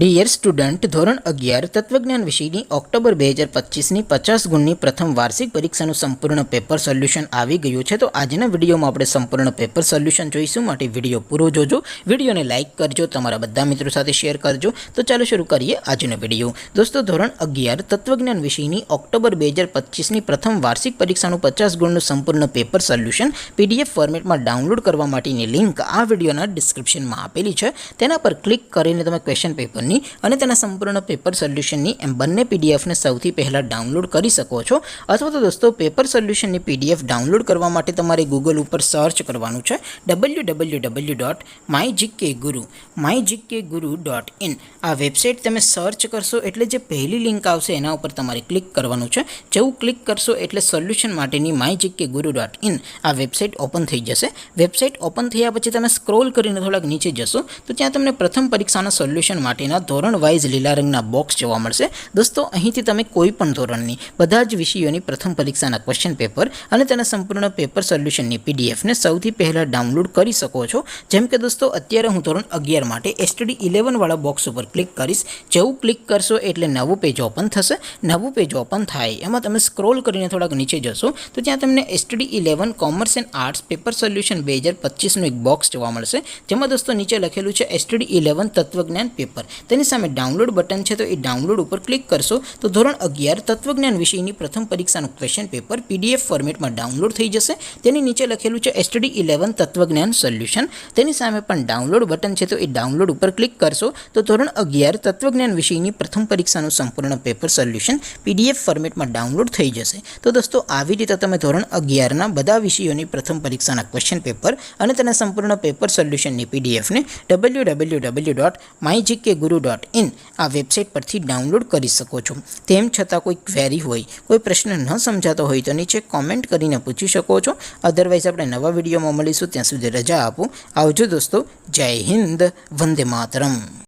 Dear student, ધોરણ 11 તત્વજ્ઞાન વિષયની ઓક્ટોબર 2025ની 50 ગુણની પ્રથમ વાર્ષિક પરીક્ષાનું સંપૂર્ણ પેપર સોલ્યુશન આવી ગયું છે. તો આજના વિડીયોમાં આપણે સંપૂર્ણ પેપર સોલ્યુશન જોઈશું. માટે વિડીયો પૂરો જોજો, વિડીયોને લાઇક કરજો, તમારા બધા મિત્રો સાથે શેર કરજો. તો ચાલો શરૂ કરીએ આજનો વિડીયો. દોસ્તો, ધોરણ 11 તત્વજ્ઞાન વિષયની ઓક્ટોબર 2025ની પ્રથમ વાર્ષિક પરીક્ષાનું 50 ગુણનું સંપૂર્ણ પેપર સોલ્યુશન PDF ફોર્મેટમાં ડાઉનલોડ કરવા માટેની લિંક આ વિડીયોના ડિસ્ક્રિપ્શનમાં આપેલી છે. તેના પર ક્લિક કરીને તમે ક્વેશ્ચન પેપર અને તેના સંપૂર્ણ પેપર સોલ્યુશનની એમ બંને પીડીએફને સૌથી પહેલાં ડાઉનલોડ કરી શકો છો. અથવા તો દોસ્તો, પેપર સોલ્યુશનની PDF ડાઉનલોડ કરવા માટે તમારે ગૂગલ ઉપર સર્ચ કરવાનું છે www.mygkguru.in. આ વેબસાઇટ તમે સર્ચ કરશો એટલે જે પહેલી લિંક આવશે એના ઉપર તમારે ક્લિક કરવાનું છે. જેવું ક્લિક કરશો એટલે સોલ્યુશન માટેની mygkguru.in આ વેબસાઇટ ઓપન થઈ જશે. વેબસાઇટ ઓપન થયા પછી તમે સ્ક્રોલ કરીને થોડાક નીચે જશો તો ત્યાં તમને પ્રથમ પરીક્ષાના સોલ્યુશન માટેના ધોરણ વાઇઝ લીલા રંગના બોક્સ જોવા મળશે. દોસ્તો, અહીંથી તમે કોઈ પણ ધોરણની બધા જ વિષયોની પ્રથમ પરીક્ષાના ક્વેશ્ચન પેપર અને તેના સંપૂર્ણ પેપર સોલ્યુશનની પીડીએફને સૌથી પહેલાં ડાઉનલોડ કરી શકો છો. જેમ કે દોસ્તો, અત્યારે હું ધોરણ 11 માટે STD11 વાળા બોક્સ ઉપર ક્લિક કરીશ. જેવું ક્લિક કરશો એટલે નવું પેજ ઓપન થશે. નવું પેજ ઓપન થાય એમાં તમે સ્ક્રોલ કરીને થોડાક નીચે જશો તો ત્યાં તમને STD11 commerce and arts paper solution 2025નું એક બોક્સ જોવા મળશે. જેમાં દોસ્તો નીચે લખેલું છે STD11 તત્વજ્ઞાન પેપર. તેની સામે ડાઉનલોડ બટન છે, તો એ ડાઉનલોડ ઉપર ક્લિક કરશો તો ધોરણ 11 તત્વજ્ઞાન વિષયની પ્રથમ પરીક્ષાનું ક્વેશ્ચન પેપર PDF ફોર્મેટમાં ડાઉનલોડ થઈ જશે. તેની નીચે લખેલું છે STD11 તત્વજ્ઞાન સોલ્યુશન. તેની સામે પણ ડાઉનલોડ બટન છે, તો એ ડાઉનલોડ ઉપર ક્લિક કરશો તો ધોરણ 11 તત્વજ્ઞાન વિષયની પ્રથમ પરીક્ષાનું સંપૂર્ણ પેપર સોલ્યુશન PDF ફોર્મેટમાં ડાઉનલોડ થઈ જશે. તો દોસ્તો, આવી રીતે તમે ધોરણ 11ના બધા વિષયોની પ્રથમ પરીક્ષાના ક્વેશ્ચન પેપર અને તેના સંપૂર્ણ પેપર સોલ્યુશનની PDFને www.mygkguru.in આ વેબસાઇટ પરથી ડાઉનલોડ કરી શકો છો. તેમ છતાં કોઈ ક્વેરી હોય, કોઈ પ્રશ્ન ન સમજાતો હોય તો નીચે કોમેન્ટ કરીને પૂછી શકો છો. અધરવાઇઝ આપણે નવા વિડીયોમાં મળીશું. ત્યાં સુધી રજા આપો. આવજો દોસ્તો. જય હિન્દ. વંદે માતરમ.